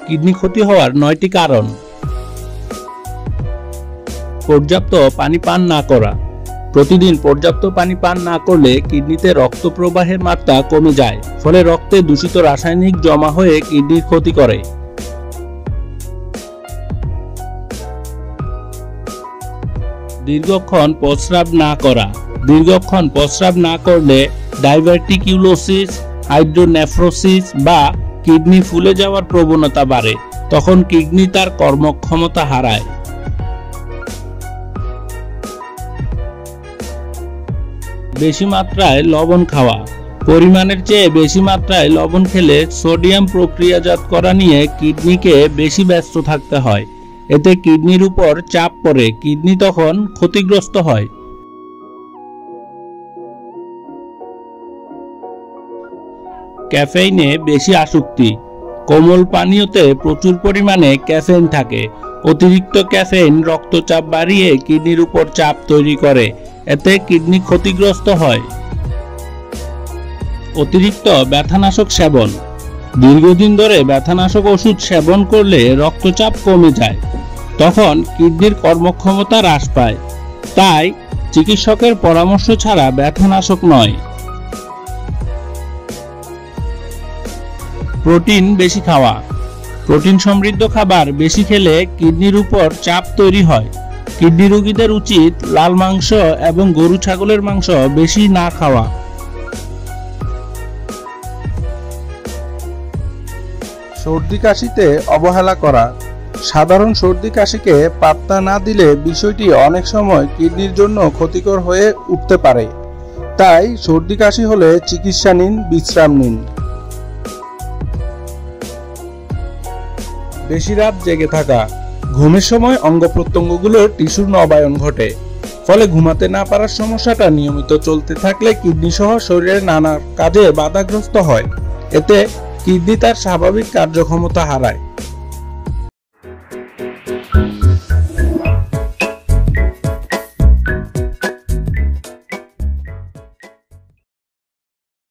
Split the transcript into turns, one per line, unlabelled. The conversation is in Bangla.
কিডনি ক্ষতি হওয়ার 9টি কারণ। পর্যাপ্ত পানি পান না করা। প্রতিদিন পর্যাপ্ত পানি পান না করলে কিডনিতে রক্ত প্রবাহের মাত্রা কমে যায়, ফলে রক্তে দূষিত রাসায়নিক জমা হয়ে কিডনির ক্ষতি করে। দীর্ঘক্ষণ প্রস্রাব না করা। দীর্ঘক্ষণ প্রস্রাব না করলে ডাইভার্টিকিউলোসিস, হাইড্রোনেফ্রোসিস বা কিডনি ফুলে যাওয়ার প্রবণতা বাড়ে। তখন কিডনি তার কর্মক্ষমতা হারায়। বেশি মাত্রায় লবণ খাওয়া। পরিমাণের চেয়ে বেশি মাত্রায় লবণ খেলে সোডিয়াম প্রক্রিয়াজাত করা নিয়ে কিডনিকে বেশি ব্যস্ত থাকতে হয়। এতে কিডনির উপর চাপ পড়ে, কিডনি তখন ক্ষতিগ্রস্ত হয়। ক্যাফেইনে বেশি আসক্তি। কোমল পানীয়তে প্রচুর পরিমাণে ক্যাফেইন থাকে। অতিরিক্ত ক্যাফেইন রক্তচাপ বাড়িয়ে কিডনির উপর চাপ তৈরি করে, এতে কিডনি ক্ষতিগ্রস্ত হয়। অতিরিক্ত ব্যথানাশক সেবন। দীর্ঘদিন ধরে ব্যথানাশক ওষুধ সেবন করলে রক্তচাপ কমে যায়, তখন কিডনির কর্মক্ষমতা হ্রাস পায়। তাই চিকিৎসকের পরামর্শ ছাড়া ব্যথানাশক নয়। প্রোটিন বেশি খাওয়া। প্রোটিন সমৃদ্ধ খাবার বেশি খেলে কিডনির উপর চাপ তৈরি হয়। কিডনি রোগীদের উচিত লাল মাংস এবং গরু ছাগলের মাংস বেশি না খাওয়া।
সর্দি কাশিতে অবহেলা করা। সাধারণ সর্দি কাশিকে পাত্তা না দিলে বিষয়টি অনেক সময় কিডনির জন্য ক্ষতিকর হয়ে উঠতে পারে। তাই সর্দি কাশি হলে চিকিৎসা নিন, বিশ্রাম নিন। বেশি রাত জেগে থাকা। ঘুমের সময় অঙ্গ প্রত্যঙ্গগুলোর টিস্যুর নবায়ন ঘটে, ফলে ঘুমাতে না পারার সমস্যাটা নিয়মিত চলতে থাকলে কিডনি সহ শরীরের নানা কাজে বাধাগ্রস্ত হয়। এতে কিডনি তার স্বাভাবিক কার্যক্ষমতা হারায়।